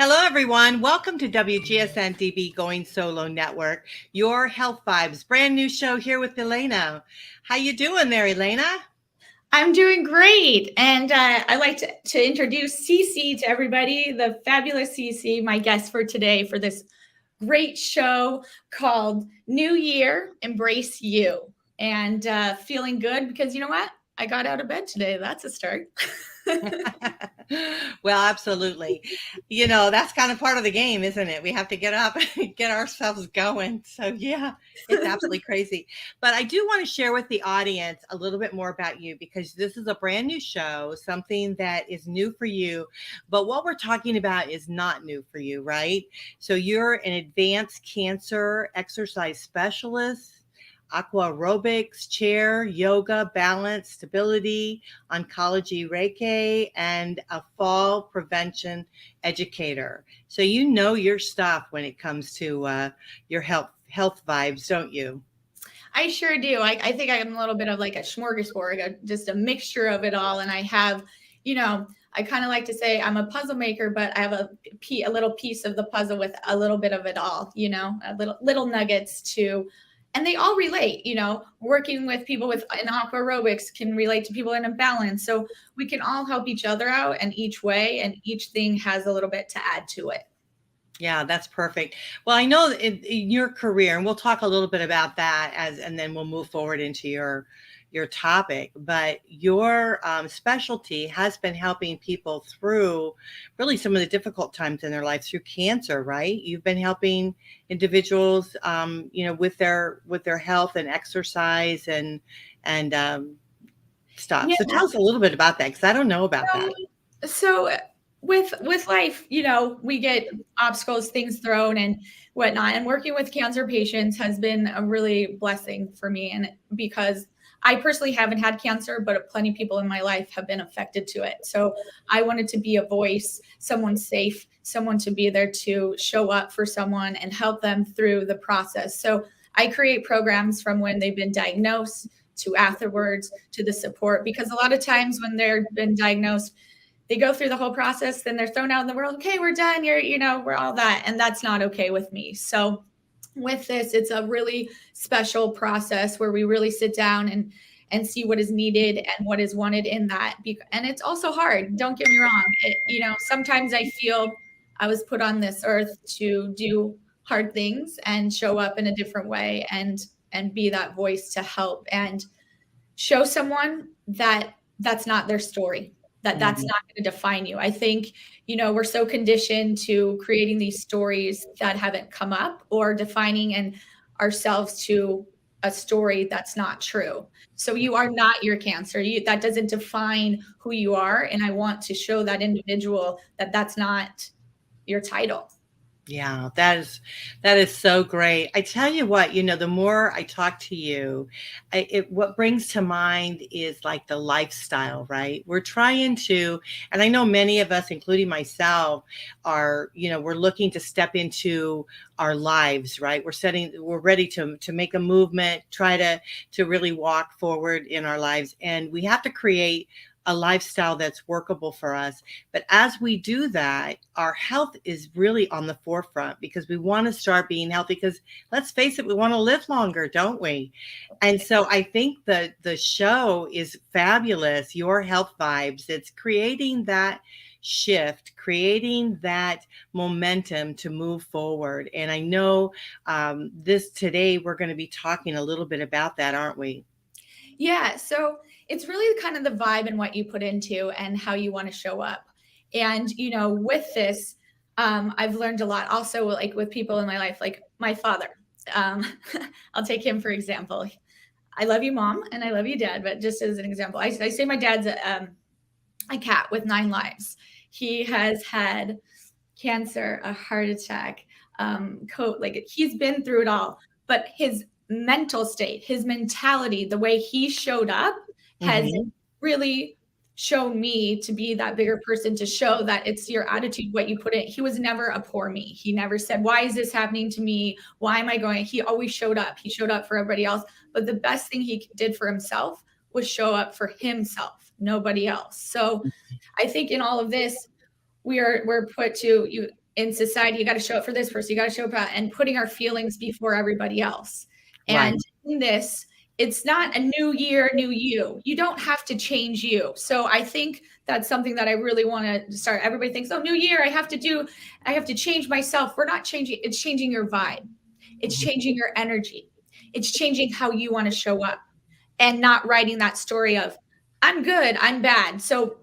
Hello, everyone. Welcome to WGSN-DB Going Solo Network, your Health Vibes, brand new show here with Elana. How you doing there, Elana? I'm doing great. And I'd like to introduce Cece to everybody, the fabulous Cece, my guest for today for this great show called New Year, Embrace You. And feeling good because you know what? I got out of bed today. That's a start. Well, absolutely. You know, that's kind of part of the game, isn't it? We have to get up and get ourselves going. So, yeah, it's absolutely crazy. But I do want to share with the audience a little bit more about you because this is a brand new show, something that is new for you. But what we're talking about is not new for you, right? So, you're an advanced cancer exercise specialist, aqua aerobics, chair, yoga, balance, stability, oncology, Reiki, and a fall prevention educator. So you know your stuff when it comes to your health vibes, don't you? I sure do. I think I'm a little bit of like a smorgasbord, just a mixture of it all. And I have, I kind of like to say I'm a puzzle maker, but I have a little piece of the puzzle with a little bit of it all, a little nuggets to, and they all relate, working with people with in aqua aerobics can relate to people in a balance. So we can all help each other out and each way, and each thing has a little bit to add to it. Yeah, that's perfect. Well, I know in your career, and we'll talk a little bit about that and then we'll move forward into your topic. But your specialty has been helping people through really some of the difficult times in their life through cancer, right? You've been helping individuals, with their health and exercise and stuff. Yeah. So tell us a little bit about that because I don't know about that. So with life, we get obstacles, things thrown and whatnot. And working with cancer patients has been a really blessing for me. And because I personally haven't had cancer, but plenty of people in my life have been affected to it. So I wanted to be a voice, someone safe, someone to be there to show up for someone and help them through the process. So I create programs from when they've been diagnosed to afterwards to the support, because a lot of times when they've been diagnosed, they go through the whole process, then they're thrown out in the world. Okay, we're done. We're all that. And that's not okay with me. So with this, it's a really special process where we really sit down and see what is needed and what is wanted in that. And it's also hard. Don't get me wrong. Sometimes I feel I was put on this earth to do hard things and show up in a different way and be that voice to help and show someone that that's not their story. That's not going to define you. I think, we're so conditioned to creating these stories that haven't come up or defining ourselves to a story that's not true. So you are not your cancer. That doesn't define who you are. And I want to show that individual that that's not your title. Yeah, that is so great. I tell you what, the more I talk to you, what brings to mind is like the lifestyle, right? We're trying to, and I know many of us, including myself, are, we're looking to step into our lives, right? We're ready to make a movement, try to really walk forward in our lives. And we have to create a lifestyle that's workable for us. But as we do that, our health is really on the forefront because we want to start being healthy because let's face it, we want to live longer, don't we? And so I think the show is fabulous. Your Health Vibes, it's creating that shift, creating that momentum to move forward. And I know today we're going to be talking a little bit about that, aren't we? Yeah. So it's really kind of the vibe and what you put into and how you want to show up. And, with this, I've learned a lot also, like with people in my life, like my father. I'll take him, for example. I love you, Mom, and I love you, Dad. But just as an example, I say my dad's a cat with 9 lives. He has had cancer, a heart attack, he's been through it all. But his mental state, his mentality, the way he showed up has really shown me to be that bigger person, to show that it's your attitude, what you put in. He was never a poor me. He never said, why is this happening to me? Why am I going? He always showed up. He showed up for everybody else. But the best thing he did for himself was show up for himself, nobody else. So I think in all of this, we're put to in society, you got to show up for this person, you got to show up, and putting our feelings before everybody else. Right. And in this, it's not a new year, new you. You don't have to change you. So I think that's something that I really want to start. Everybody thinks, oh, new year, I have to change myself. We're not changing. It's changing your vibe. It's changing your energy. It's changing how you want to show up, and not writing that story of I'm good, I'm bad. So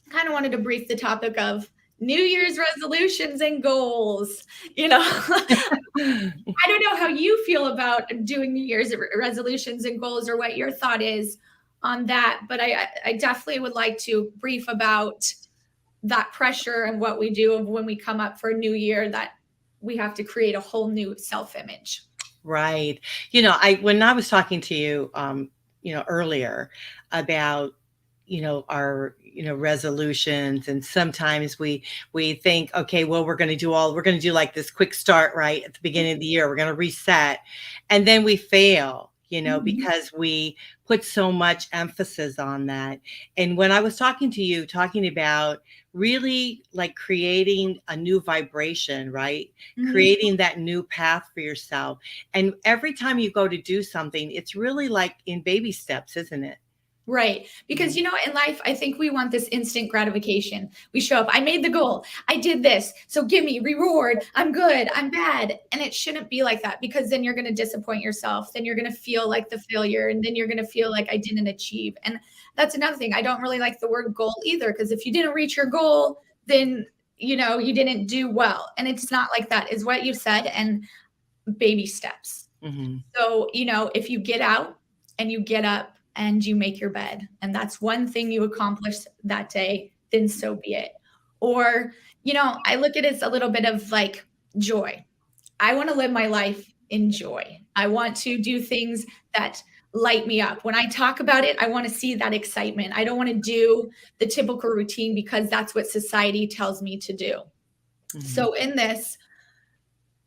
kind of wanted to brief the topic of New Year's resolutions and goals. I don't know how you feel about doing New Year's resolutions and goals, or what your thought is on that, but I definitely would like to brief about that pressure and what we do when we come up for a new year, that we have to create a whole new self-image. Right. When I was talking to you, earlier about, our, resolutions, and sometimes we think, okay, well, we're going to do like this quick start right at the beginning of the year. We're going to reset, and then we fail, because we put so much emphasis on that. And when I was talking to you, talking about really like creating a new vibration, right? Creating that new path for yourself. And every time you go to do something, it's really like in baby steps, isn't it? Right. Because, in life, I think we want this instant gratification. We show up, I made the goal, I did this, so give me reward, I'm good, I'm bad. And it shouldn't be like that, because then you're going to disappoint yourself. Then you're going to feel like the failure. And then you're going to feel like I didn't achieve. And that's another thing. I don't really like the word goal either, because if you didn't reach your goal, then, you didn't do well. And it's not like that, is what you said. And baby steps. So, if you get out and you get up, and you make your bed, and that's one thing you accomplish that day, then so be it. Or, I look at it as a little bit of like joy. I want to live my life in joy. I want to do things that light me up. When I talk about it, I want to see that excitement. I don't want to do the typical routine because that's what society tells me to do. So in this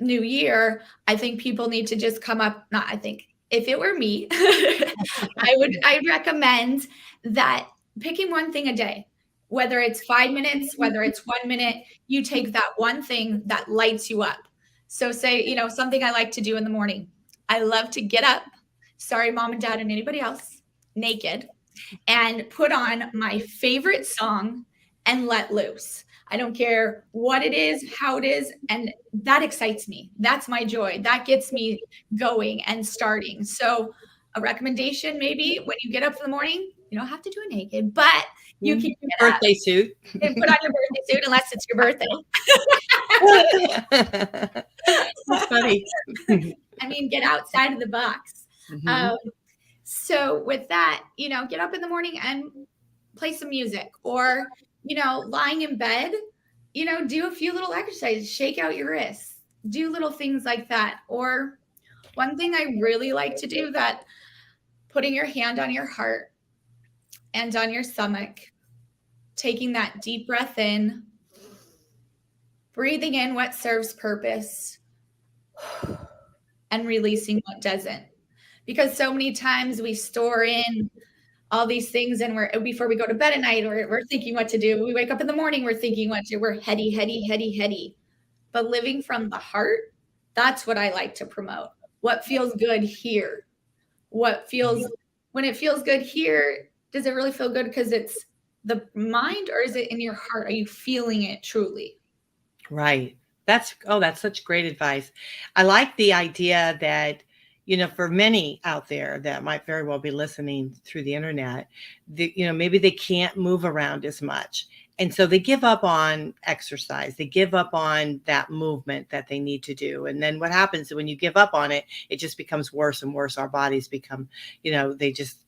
new year, I think people need to just come up, if it were me, I'd recommend that picking one thing a day, whether it's 5 minutes, whether it's 1 minute, you take that one thing that lights you up. So say, something I like to do in the morning. I love to get up, sorry, mom and dad and anybody else, naked, and put on my favorite song and let loose. I don't care what it is, how it is, and that excites me. That's my joy. That gets me going and starting. So a recommendation, maybe when you get up in the morning, you don't have to do it naked, but you can get birthday suit and put on your birthday suit, unless it's your birthday. That's funny. I mean, get outside of the box. So with that, get up in the morning and play some music, or lying in bed, do a few little exercises, shake out your wrists, do little things like that. Or one thing I really like to do, that putting your hand on your heart and on your stomach, taking that deep breath in, breathing in what serves purpose, and releasing what doesn't. Because so many times we store in all these things, and before we go to bed at night, we're thinking what to do. We wake up in the morning, we're thinking what to do. We're heady. But living from the heart, that's what I like to promote. What feels good here? When it feels good here, does it really feel good because it's the mind, or is it in your heart? Are you feeling it truly? Right. That's such great advice. I like the idea that, for many out there that might very well be listening through the internet, maybe they can't move around as much. And so they give up on exercise. They give up on that movement that they need to do. And then what happens is when you give up on it, it just becomes worse and worse. Our bodies become, they just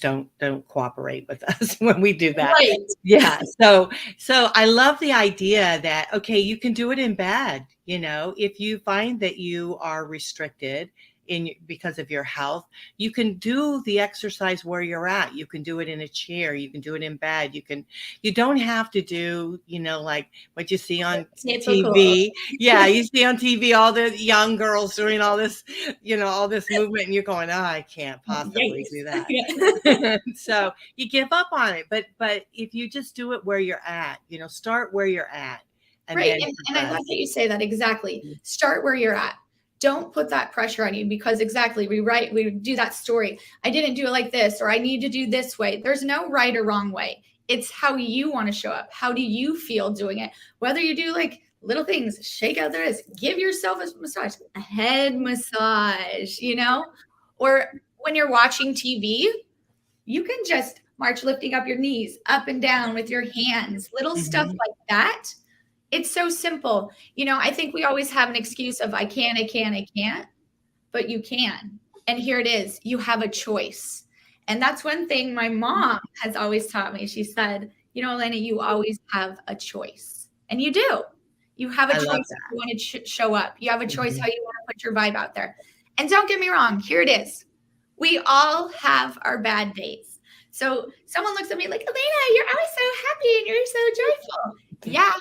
don't cooperate with us when we do that. Right. Yeah. So I love the idea that, okay, you can do it in bed. If you find that you are restricted because of your health, you can do the exercise where you're at. You can do it in a chair. You can do it in bed. You don't have to do, like what you see on TV. Yeah. You see on TV, all the young girls doing all this, all this movement, and you're going, oh, I can't possibly do that. So you give up on it. But if you just do it where you're at, start where you're at, And Right. then And I love that you say that. Exactly. progress. Start where you're at. Don't put that pressure on you, because exactly, we do that story. I didn't do it like this, or I need to do this way. There's no right or wrong way. It's how you want to show up. How do you feel doing it? Whether you do like little things, shake out the wrist, give yourself a massage, a head massage, or when you're watching TV, you can just march lifting up your knees up and down with your hands, little stuff Mhm. like that. It's so simple. I think we always have an excuse of I can't, but you can. And here it is. You have a choice. And that's one thing my mom has always taught me. She said, Elana, you always have a choice. And you do. You have a I choice love how you want to show up. You have a choice that. how you want to put your vibe out there. And don't get me wrong, here it is. We all have our bad days. So someone looks at me like, Elana, you're always so happy and you're so joyful. Yeah.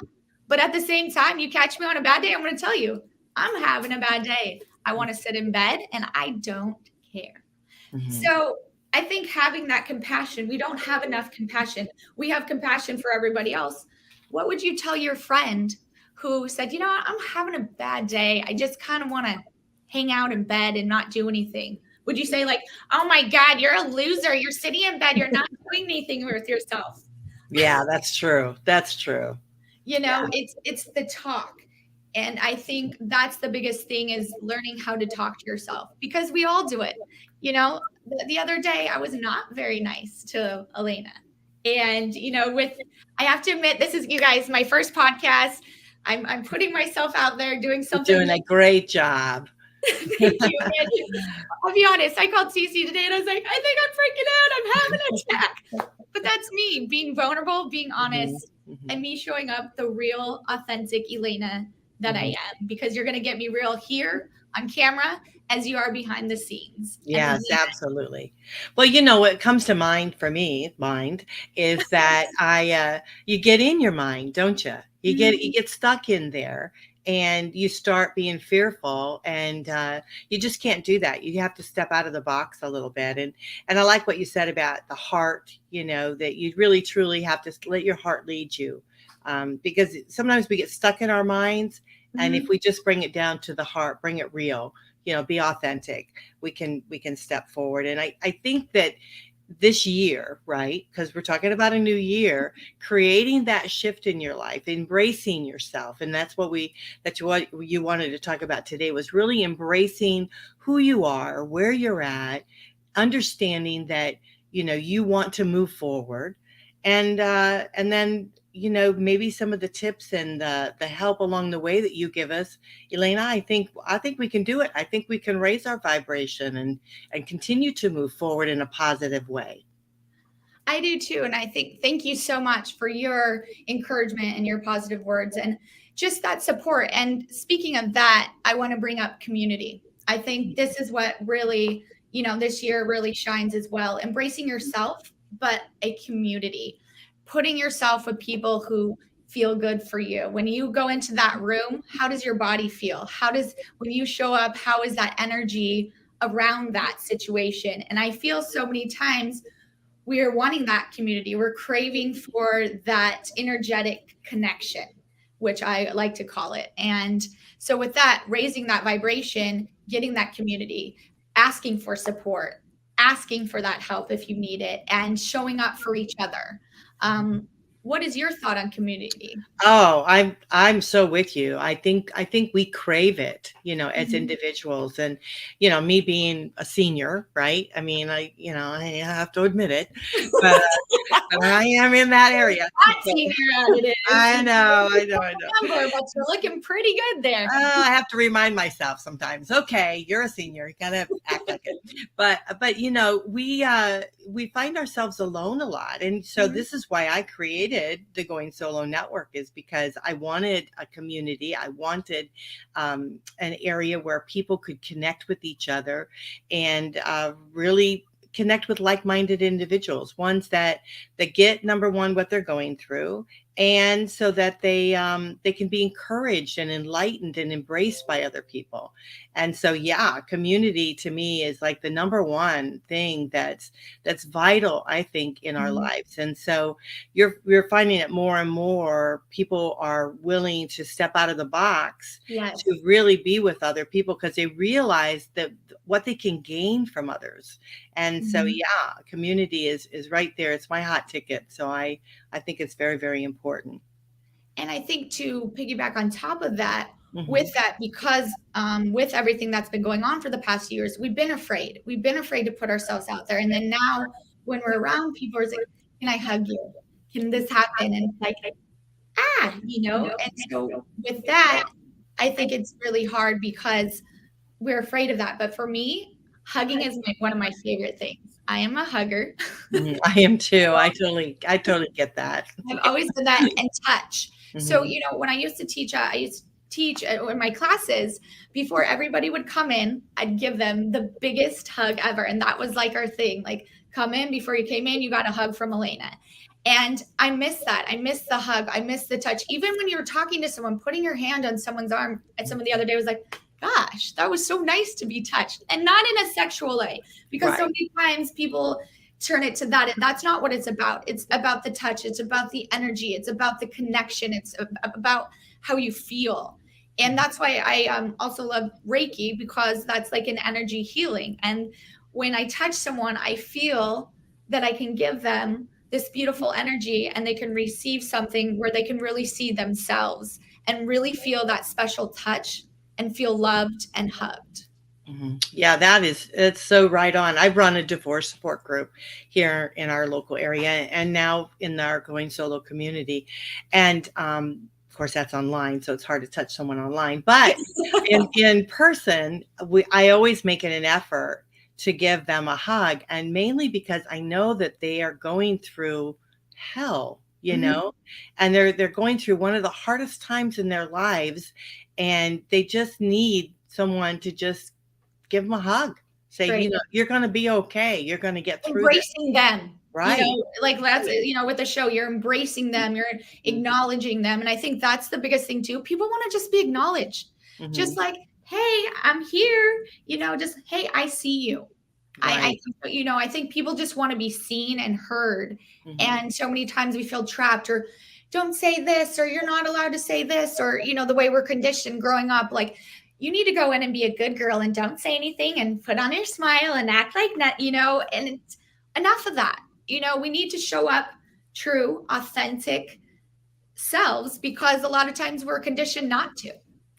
But at the same time, you catch me on a bad day, I'm going to tell you, I'm having a bad day. I want to sit in bed and I don't care. Mhm. So I think having that compassion, we don't have enough compassion. We have compassion for everybody else. What would you tell your friend who said, I'm having a bad day. I just kind of want to hang out in bed and not do anything? Would you say like, oh my God, you're a loser. You're sitting in bed. You're not doing anything with yourself. Yeah, that's true. That's true. It's the talk. And I think that's the biggest thing, is learning how to talk to yourself, because we all do it. The other day I was not very nice to Elana. And, I have to admit, this is, you guys, my first podcast. I'm putting myself out there doing You're something. doing a great job. Thank you. And I'll be honest, I called Cece today and I was like, I think I'm freaking out. I'm having an attack. But that's me being vulnerable, being honest, and me showing up the real, authentic Elana that I am, because you're going to get me real here on camera as you are behind the scenes. Yes, absolutely. Well, what comes to mind for me, is that you get in your mind, don't you? You get stuck in there and you start being fearful, and you just can't do that. You have to step out of the box a little bit. And I like what you said about the heart, that you really truly have to let your heart lead you. Because sometimes we get stuck in our minds, and if we just bring it down to the heart, bring it real, be authentic, we can step forward. And I think that this year, right, because we're talking about a new year, creating that shift in your life, embracing yourself, and that's what you wanted to talk about today, was really embracing who you are, where you're at, understanding that you want to move forward, and then maybe some of the tips and the help along the way that you give us, Elana. I think we can do it. I think we can raise our vibration and continue to move forward in a positive way. I do too. And I think, thank you so much for your encouragement and your positive words and just that support. And speaking of that, I want to bring up community. I think this is what really, this year really shines as well. Embracing yourself, but a community, putting yourself with people who feel good for you. When you go into that room, how does your body feel? When you show up, how is that energy around that situation? And I feel so many times we are wanting that community. We're craving for that energetic connection, which I like to call it. And so with that, raising that vibration, getting that community, asking for support, asking for that help if you need it, and showing up for each other. What is your thought on community? Oh, I'm so with you. I think we crave it, as individuals, and me being a senior, right? I mean, I have to admit it, but I am in that area. I know. Number, but you're looking pretty good there. I have to remind myself sometimes. Okay, you're a senior. You gotta act like it. But we find ourselves alone a lot, and so this is why I created the Going Solo Network, is because I wanted a community. I wanted an area where people could connect with each other and really connect with like-minded individuals, ones that get, number one, what they're going through, and so that they can be encouraged and enlightened and embraced by other people. And so, yeah, community to me is like the number one thing that's vital, I think, in our Mhm. lives. And so we're finding it more and more people are willing to step out of the box to Yes. really be with other people because they realize that what they can gain from others. And so, Mhm. yeah, community is right there. It's my hot ticket. So I think it's very, very important. And I think to piggyback on top of that, Mhm. with that, because with everything that's been going on for the past years, we've been afraid. We've been afraid to put ourselves out there. And then now, when we're around people, it's like, can I hug you? Can this happen? And it's like, And so with that, I think it's really hard because we're afraid of that. But for me, hugging is one of my favorite things. I am a hugger. Mhm. I am too. I totally get that. I've always done that, and touch. So, Mhm. when I used to teach in my classes, before everybody would come in, I'd give them the biggest hug ever. And that was like our thing. Like, come in, before you came in, you got a hug from Elana. And I miss that. I miss the hug. I miss the touch. Even when you were talking to someone, putting your hand on someone's arm, and someone the other day was like, gosh, that was so nice to be touched. And not in a sexual way, because so Right. many times people turn it to that, and that's not what it's about. It's about the touch, it's about the energy, it's about the connection, it's about how you feel. And that's why I also love Reiki, because that's like an energy healing. And when I touch someone, I feel that I can give them this beautiful energy, and they can receive something where they can really see themselves and really feel that special touch and feel loved and hugged. Mhm. Yeah, it's so right on. I run a divorce support group here in our local area and now in our Going Solo community. And of course that's online, so it's hard to touch someone online. But in person, I always make it an effort to give them a hug, and mainly because I know that they are going through hell, Mhm. and they're going through one of the hardest times in their lives, and they just need someone to just give them a hug. Say, Right. "You're gonna be okay. You're gonna get through this." Embracing them, Right. like that's, with the show, you're embracing them, you're Mhm. acknowledging them. And I think that's the biggest thing too. People want to just be acknowledged. Just Mhm. like, hey, I'm here, just, hey, I see you. Right. I think people just want to be seen and heard. Mhm. And so many times we feel trapped, or don't say this, or you're not allowed to say this, or the way we're conditioned growing up, like, you need to go in and be a good girl and don't say anything and put on your smile and act like that, and it's enough of that. We need to show up true, authentic selves, because a lot of times we're conditioned not to.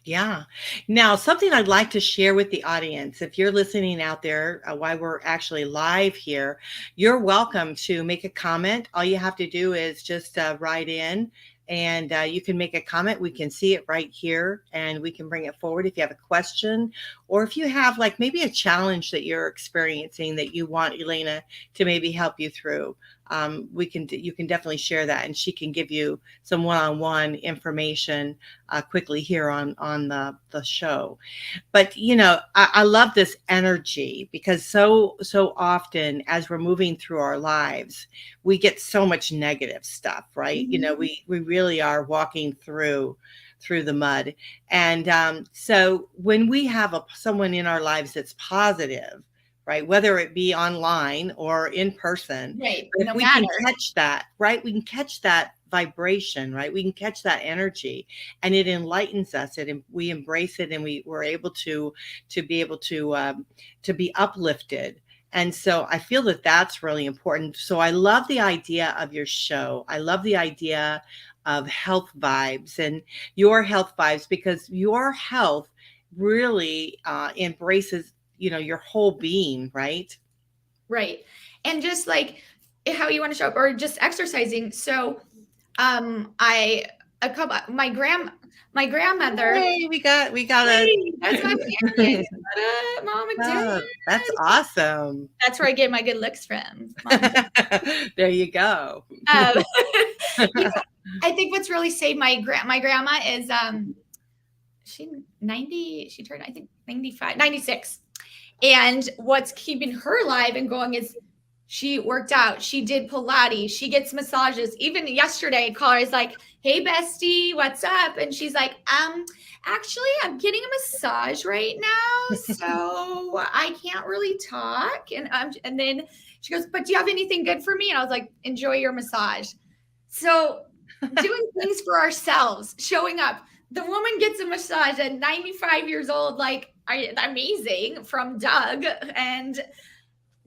Yeah. Now, something I'd like to share with the audience, if you're listening out there while we're actually live here, you're welcome to make a comment. All you have to do is just write in, and you can make a comment. We can see it right here and we can bring it forward if you have a question, or if you have like maybe a challenge that you're experiencing that you want Elana to maybe help you through. You can definitely share that, and she can give you some one-on-one information quickly here on the show. But I love this energy because so often as we're moving through our lives, we get so much negative stuff, right? Mhm. We really are walking through the mud, and so when we have someone in our lives that's positive, right, whether it be online or in person, Right. but if No we can matter. catch that, right, we can catch that vibration, right, we can catch that energy, and it enlightens us, we embrace it, and we're able to be able to be uplifted. And so I feel that that's really important. So I love the idea of your show. I love the idea of health vibes and your health vibes, because your health really embraces your whole being, right? Right. And just like how you want to show up, or just exercising. So I a couple my grandmother. Hey, we got a Hey, that's my family. What up, mom and dad? oh, that's awesome. That's where I get my good looks from, mom and dad. There you go. Um, you know, I think what's really saved my grandma is she 90, she turned, I think, 95, 96. And what's keeping her alive and going is She worked out. She did Pilates. She gets massages. Even yesterday, I call her. I was like, "Hey, bestie, what's up?" And she's like, actually, I'm getting a massage right now, so I can't really talk." And then she goes, "But do you have anything good for me?" And I was like, "Enjoy your massage." So doing things for ourselves, showing up. The woman gets a massage at 95 years old, like amazing from Doug, and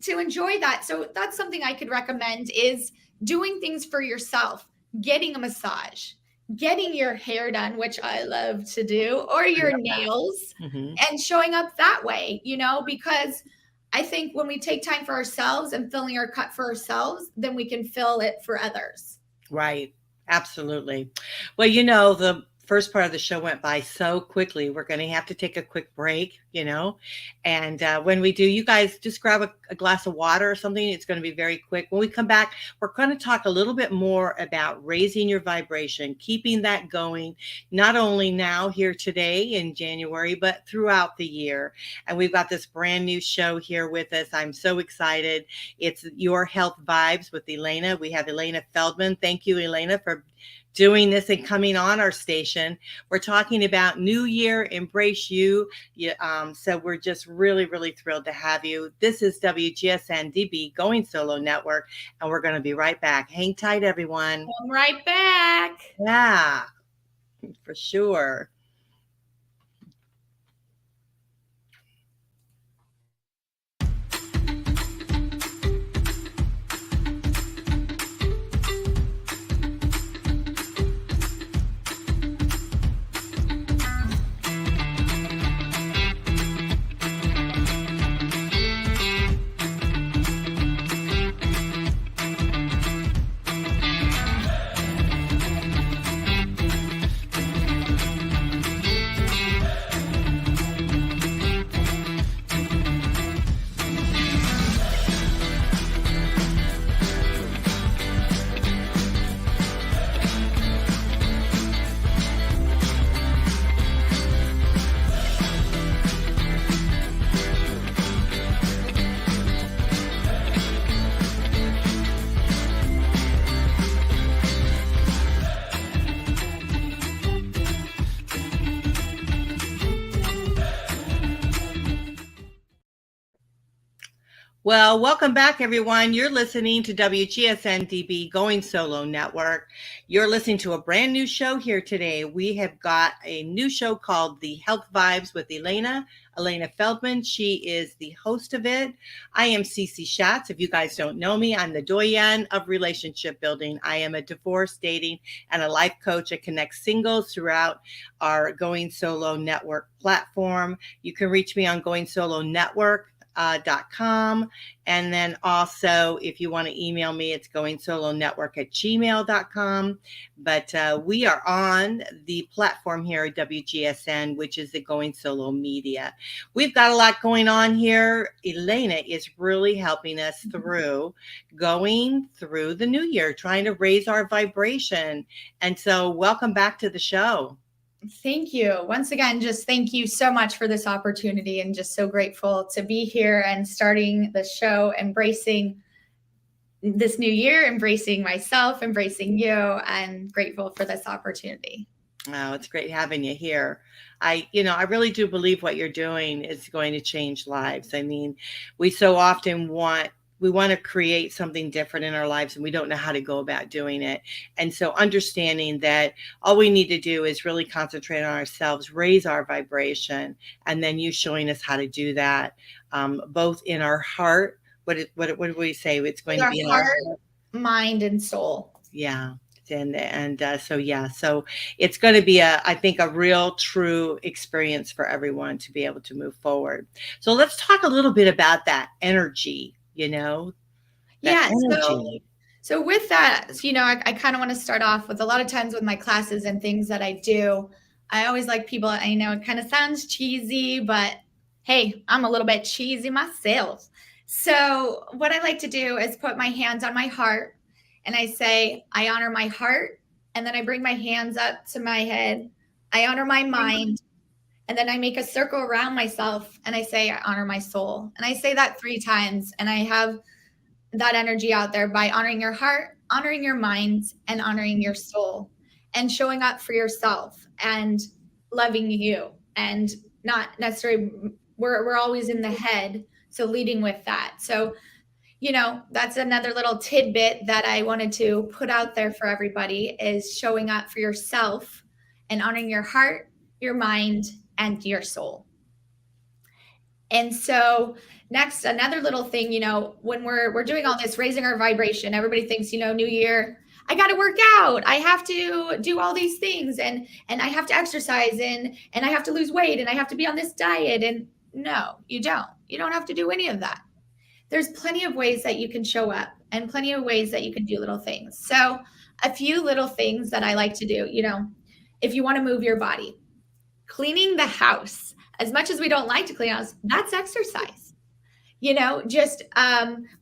to enjoy that. So that's something I could recommend is doing things for yourself, getting a massage, getting your hair done, which I love to do, or your nails, and showing up that way, because I think when we take time for ourselves and filling our cup for ourselves, then we can fill it for others. Right. Absolutely. Well, the first part of the show went by so quickly. We're going to have to take a quick break, and when we do, you guys just grab a glass of water or something. It's going to be very quick. When we come back, we're going to talk a little bit more about raising your vibration, keeping that going, not only now here today in January, but throughout the year. And we've got this brand new show here with us. I'm so excited. It's Your Health Vibes with Elana. We have Elana Feldman. Thank you, Elana, for doing this and coming on our station. We're talking about New Year, Embrace You. So we're just really, really thrilled to have you. This is WGSN-DB Going Solo Network, and we're going to be right back. Hang tight, everyone. I'm right back. Yeah, for sure. Well, welcome back, everyone. You're listening to WGSN-DB Going Solo Network. You're listening to a brand new show here today. We have got a new show called The Health Vibes with Elana Feldman. She is the host of it. I am Cece Shatz. If you guys don't know me, I'm the Doyenne of Relationship Building. I am a divorce, dating, and a life coach. I connect singles throughout our Going Solo Network platform. You can reach me on Going Solo Network. .com. And then also, if you want to email me, it's goingsolonetwork@gmail.com. But we are on the platform here at WGSN, which is the Going Solo Media. We've got a lot going on here. Elana is really helping us going through the new year, trying to raise our vibration. And so welcome back to the show. Thank you. Once again, just thank you so much for this opportunity, and just so grateful to be here and starting the show, embracing this new year, embracing myself, embracing you, and grateful for this opportunity. Oh, it's great having you here. I really do believe what you're doing is going to change lives. I mean, we so often want to create something different in our lives, and we don't know how to go about doing it. And so understanding that all we need to do is really concentrate on ourselves, raise our vibration, and then you showing us how to do that, both in our heart. What do we say? It's going to be in our heart, mind, and soul. Yeah. So it's going to be I think a real true experience for everyone to be able to move forward. So let's talk a little bit about that energy. So with that, I kind of want to start off with, a lot of times with my classes and things that I do, I always like people, I know it kind of sounds cheesy, but hey, I'm a little bit cheesy myself. So what I like to do is put my hands on my heart, and I say, I honor my heart. And then I bring my hands up to my head. I honor my mind. And then I make a circle around myself, and I say, I honor my soul. And I say that 3 times, and I have that energy out there by honoring your heart, honoring your mind, and honoring your soul, and showing up for yourself and loving you, and not necessarily, we're always in the head. So leading with that. So, that's another little tidbit that I wanted to put out there for everybody, is showing up for yourself and honoring your heart, your mind, and your soul. And so next, another little thing, when we're doing all this, raising our vibration, everybody thinks, new year, I got to work out. I have to do all these things, and I have to exercise, and I have to lose weight, and I have to be on this diet. And no, you don't. You don't have to do any of that. There's plenty of ways that you can show up, and plenty of ways that you can do little things. So a few little things that I like to do, if you want to move your body, cleaning the house. As much as we don't like to clean house, that's exercise. Just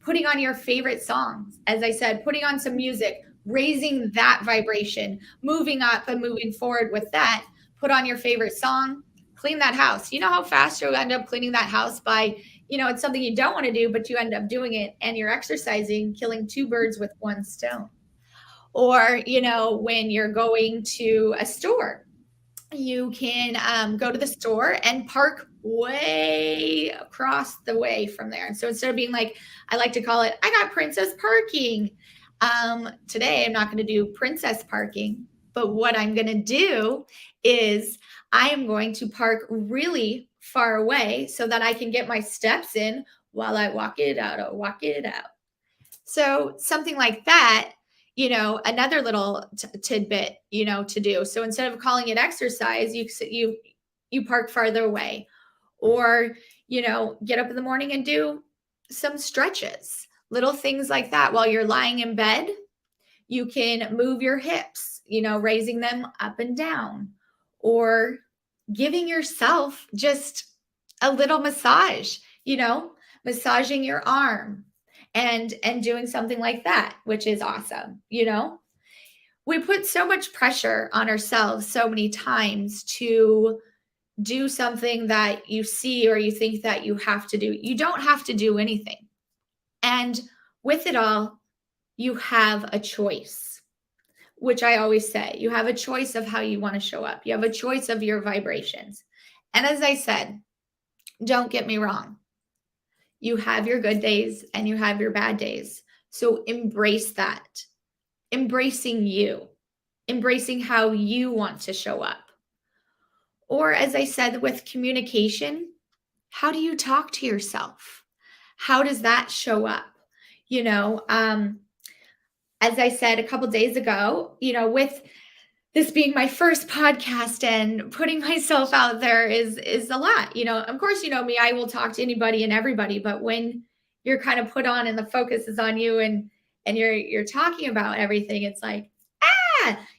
putting on your favorite songs. As I said, putting on some music, raising that vibration, moving up and moving forward with that. Put on your favorite song, clean that house. You know how fast you'll end up cleaning that house by, it's something you don't want to do, but you end up doing it, and you're exercising, killing two birds with one stone. Or, when you're going to a store, you can go to the store and park way across the way from there. And so instead of being like, I like to call it, I got princess parking. Today, I'm not going to do princess parking, but what I'm going to do is I am going to park really far away so that I can get my steps in while I walk it out. I'll walk it out. So something like that, another little tidbit, to do. So instead of calling it exercise, you park farther away, or, get up in the morning and do some stretches, little things like that. While you're lying in bed, you can move your hips, raising them up and down, or giving yourself just a little massage, massaging your arm, and doing something like that, which is awesome. We put so much pressure on ourselves so many times to do something that you see or you think that you have to do. You don't have to do anything. And with it all, you have a choice, which I always say, you have a choice of how you want to show up. You have a choice of your vibrations. And as I said, don't get me wrong. You have your good days and you have your bad days. So embrace that. Embracing you. Embracing how you want to show up. Or as I said, with communication, how do you talk to yourself? How does that show up? As I said a couple days ago, with this being my first podcast and putting myself out there is a lot. Of course, me, I will talk to anybody and everybody, but when you're kind of put on and the focus is on you, and you're talking about everything, it's like,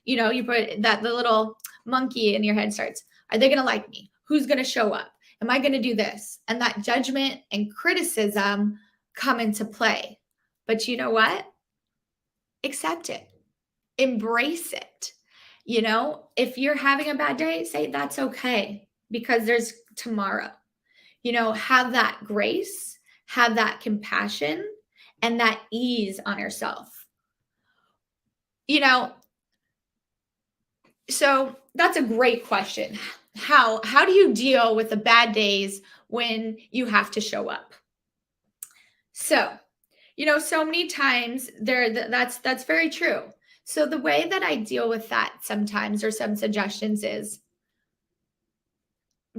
you put the little monkey in your head starts, are they going to like me? Who's going to show up? Am I going to do this? And that judgment and criticism come into play. But you know what? Accept it. Embrace it. If you're having a bad day, say that's okay, because there's tomorrow. Have that grace, have that compassion, and that ease on yourself. So that's a great question. How do you deal with the bad days when you have to show up? So, so many times that's very true. So the way that I deal with that sometimes, or some suggestions, is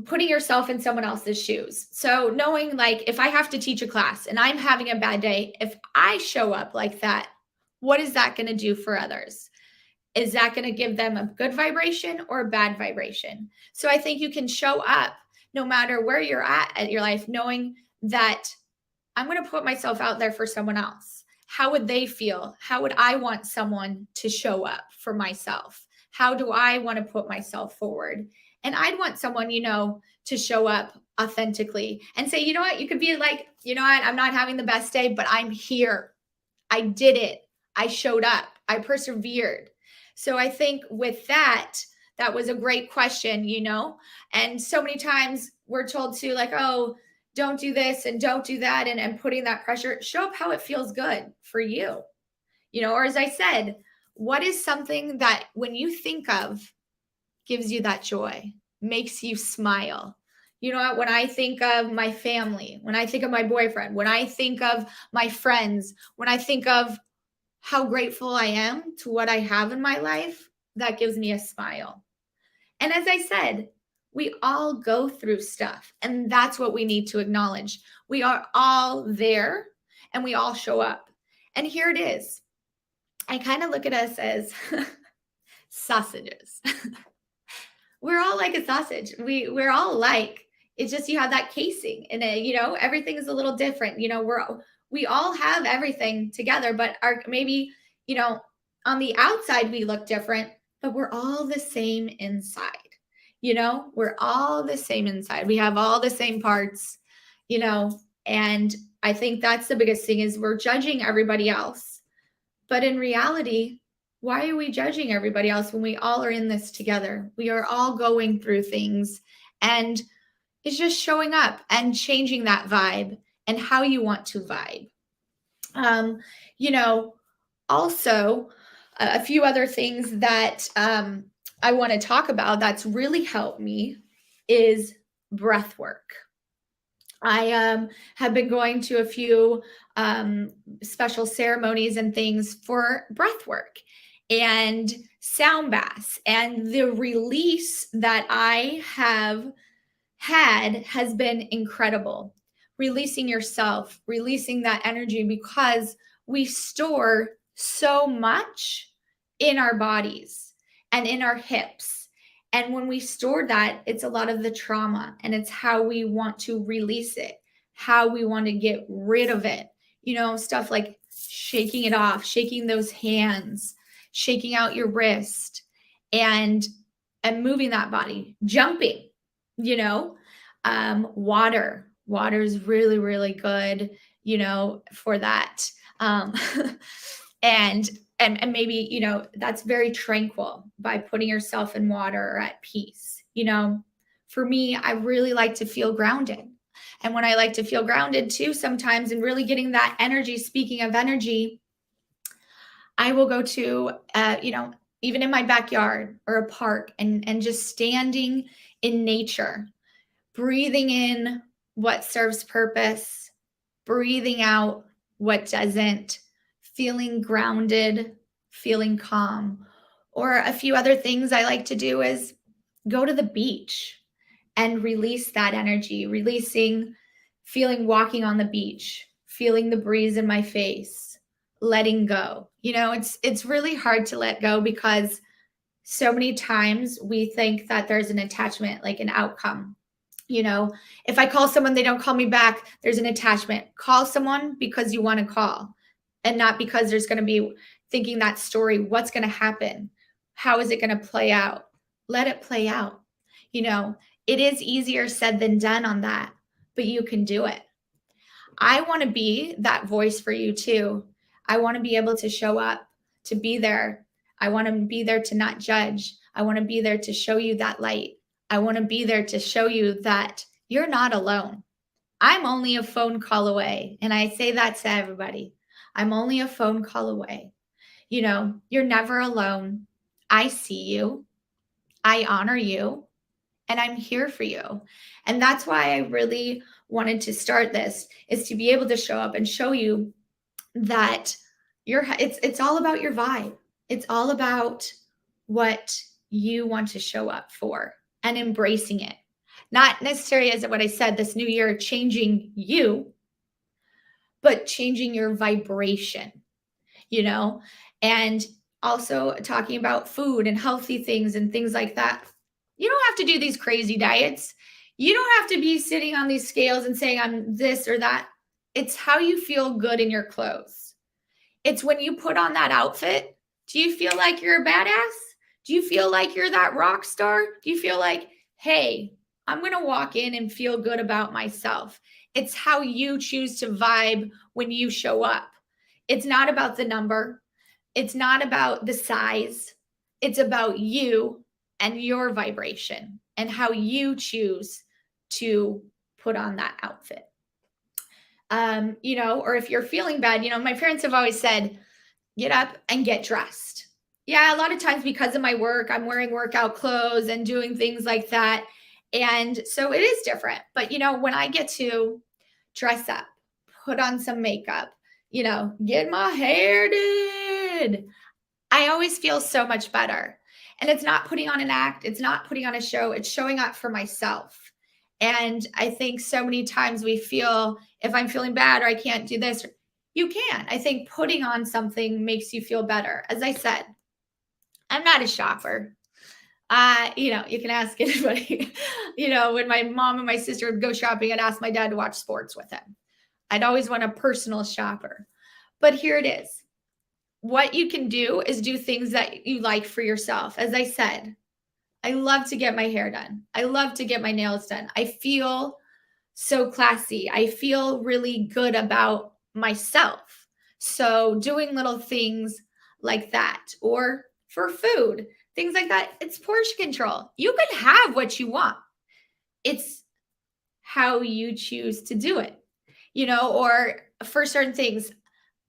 putting yourself in someone else's shoes. So knowing, like, if I have to teach a class and I'm having a bad day, if I show up like that, what is that going to do for others? Is that going to give them a good vibration or a bad vibration? So I think you can show up no matter where you're at your life, knowing that I'm going to put myself out there for someone else. How would they feel? How would I want someone to show up for myself? How do I want to put myself forward? And I'd want someone, to show up authentically and say, you know what, you could be like, you know what, I'm not having the best day, but I'm here. I did it. I showed up. I persevered. So I think with that was a great question, and so many times we're told to, like, oh, don't do this and don't do that, and putting that pressure. Show up how it feels good for you, or as I said, what is something that when you think of gives you that joy, makes you smile? When I think of my family, when I think of my boyfriend, when I think of my friends, when I think of how grateful I am to what I have in my life, that gives me a smile. And as I said, we all go through stuff, and that's what we need to acknowledge. We are all there, and we all show up. And here it is. I kind of look at us as sausages. We're all like a sausage. We're all alike. It's just you have that casing, and everything is a little different. We all have everything together, but maybe on the outside we look different, but we're all the same inside. We're all the same inside. We have all the same parts. And I think that's the biggest thing is we're judging everybody else, but in reality, why are we judging everybody else when we all are in this together? We are all going through things, and it's just showing up and changing that vibe and how you want to vibe. Also a few other things that I want to talk about that's really helped me is breath work. I have been going to a few special ceremonies and things for breath work and sound baths, and the release that I have had has been incredible. Releasing yourself, releasing that energy, because we store so much in our bodies and in our hips. And when we store that, it's a lot of the trauma, and it's how we want to release it, how we want to get rid of it. Stuff like shaking it off, shaking those hands, shaking out your wrist, and moving that body, jumping, water is really, really good, for that. And maybe, that's very tranquil by putting yourself in water or at peace. For me, I really like to feel grounded. And when I like to feel grounded too, sometimes, and really getting that energy, speaking of energy, I will go to, even in my backyard or a park, and just standing in nature, breathing in what serves purpose, breathing out what doesn't, feeling grounded, feeling calm. Or a few other things I like to do is go to the beach and release that energy, feeling walking on the beach, feeling the breeze in my face, letting go. It's really hard to let go, because so many times we think that there's an attachment, like an outcome. If I call someone, they don't call me back, there's an attachment. Call someone because you want to call, and not because there's going to be thinking that story. What's going to happen? How is it going to play out? Let it play out. It is easier said than done on that, but you can do it. I want to be that voice for you too. I want to be able to show up, to be there. I want to be there to not judge. I want to be there to show you that light. I want to be there to show you that you're not alone. I'm only a phone call away. And I say that to everybody. I'm only a phone call away. You're never alone. I see you. I honor you. And I'm here for you. And that's why I really wanted to start this, is to be able to show up and show you that it's all about your vibe. It's all about what you want to show up for and embracing it. Not necessarily as what I said, this new year, changing you, but changing your vibration, and also talking about food and healthy things and things like that. You don't have to do these crazy diets. You don't have to be sitting on these scales and saying I'm this or that. It's how you feel good in your clothes. It's when you put on that outfit. Do you feel like you're a badass? Do you feel like you're that rock star? Do you feel like, hey, I'm going to walk in and feel good about myself? It's how you choose to vibe when you show up. It's not about the number. It's not about the size. It's about you and your vibration and how you choose to put on that outfit. Or if you're feeling bad, my parents have always said, get up and get dressed. Yeah, a lot of times because of my work, I'm wearing workout clothes and doing things like that. And so it is different. But, when I get to dress up, put on some makeup, get my hair did, I always feel so much better. And it's not putting on an act, it's not putting on a show, it's showing up for myself. And I think so many times we feel, if I'm feeling bad or I can't do this, you can. I think putting on something makes you feel better. As I said, I'm not a shopper. You can ask anybody. When my mom and my sister would go shopping, I'd ask my dad to watch sports with him. I'd always want a personal shopper. But here it is. What you can do is do things that you like for yourself. As I said, I love to get my hair done. I love to get my nails done. I feel so classy. I feel really good about myself. So doing little things like that, or for food, things like that, it's portion control. You can have what you want. It's how you choose to do it, or for certain things,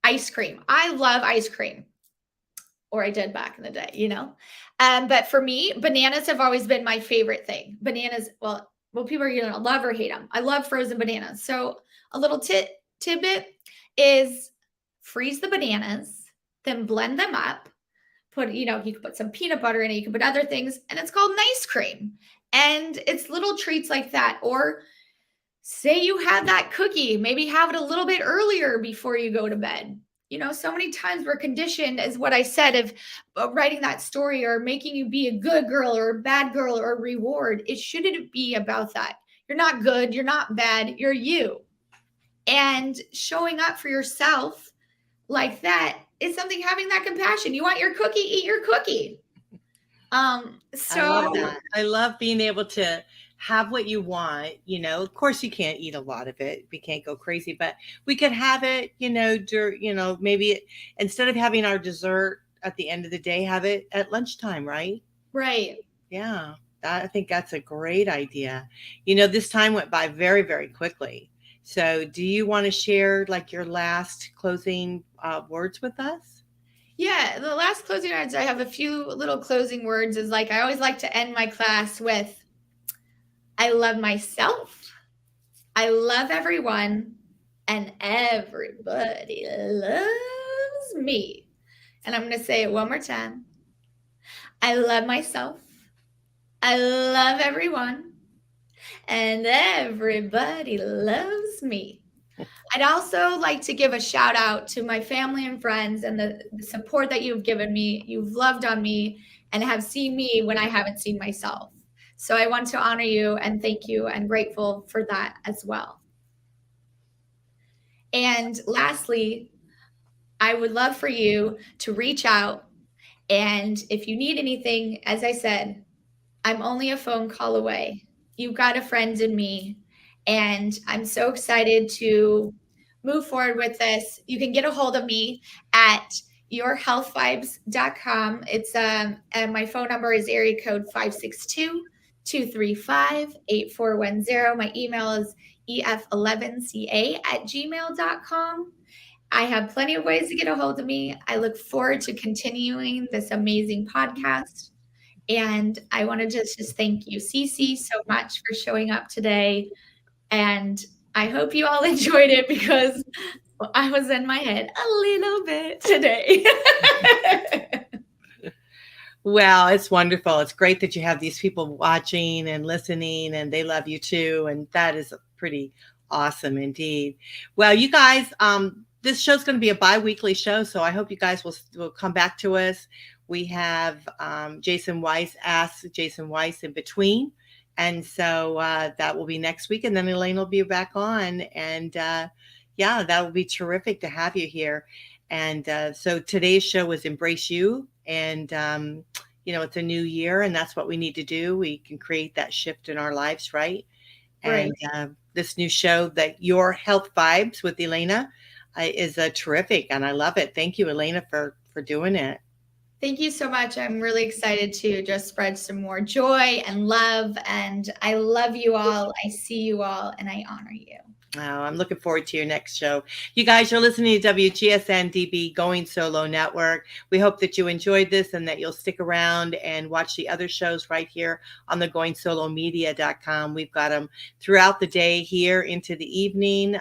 ice cream. I love ice cream, or I did back in the day, But for me, bananas have always been my favorite thing. Bananas, well, people are going to love or hate them. I love frozen bananas. So a little tidbit is freeze the bananas, then blend them up. You can put some peanut butter in it. You can put other things, and it's called nice cream. And it's little treats like that. Or say you have that cookie, maybe have it a little bit earlier before you go to bed. So many times we're conditioned, as what I said, of writing that story or making you be a good girl or a bad girl or a reward. It shouldn't be about that. You're not good. You're not bad. You're you. And showing up for yourself like that is something, having that compassion. You want your cookie, eat your cookie. I love that. I love being able to have what you want. Of course you can't eat a lot of it. We can't go crazy, but we could have it, maybe instead of having our dessert at the end of the day, have it at lunchtime, right? Right. Yeah. I think that's a great idea. This time went by very, very quickly. So do you want to share like your last closing words with us? Yeah, the last closing words, I have a few little closing words, is like, I always like to end my class with, I love myself, I love everyone, and everybody loves me. And I'm going to say it one more time. I love myself, I love everyone, and everybody loves me. I'd also like to give a shout out to my family and friends and the support that you've given me. You've loved on me and have seen me when I haven't seen myself. So I want to honor you and thank you, and grateful for that as well. And lastly, I would love for you to reach out. And if you need anything, as I said, I'm only a phone call away. You've got a friend in me. And I'm so excited to move forward with this. You can get a hold of me at yourhealthvibes.com. It's and my phone number is area code 562-235-8410. My email is ef11ca@gmail.com. I have plenty of ways to get a hold of me. I look forward to continuing this amazing podcast. And I want to just thank you, Cece, so much for showing up today. And I hope you all enjoyed it, because I was in my head a little bit today. Well, it's wonderful. It's great that you have these people watching and listening, and they love you too. And that is pretty awesome indeed. Well, you guys, this show's going to be a bi-weekly show, so I hope you guys will come back to us. We have Jason Weiss, Ask Jason Weiss in between. And so that will be next week. And then Elaine will be back on. And that will be terrific to have you here. And so today's show was Embrace You. And, it's a new year, and that's what we need to do. We can create that shift in our lives, right? And this new show, that Your Health Vibes with Elana, is terrific. And I love it. Thank you, Elana, for doing it. Thank you so much. I'm really excited to just spread some more joy and love. And I love you all. I see you all, and I honor you. Oh, I'm looking forward to your next show. You guys are listening to WGSN-DB Going Solo Network. We hope that you enjoyed this and that you'll stick around and watch the other shows right here on the GoingSoloMedia.com. We've got them throughout the day here into the evening.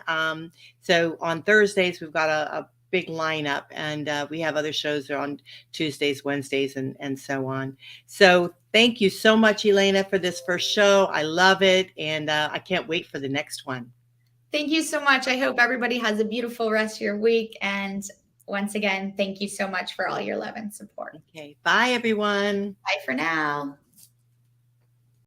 So on Thursdays, we've got a big lineup, and we have other shows that are on Tuesdays, Wednesdays, and so on. So thank you so much, Elana, for this first show. I love it, and I can't wait for the next one. Thank you so much. I hope everybody has a beautiful rest of your week. And once again, thank you so much for all your love and support. Okay. Bye, everyone. Bye for now.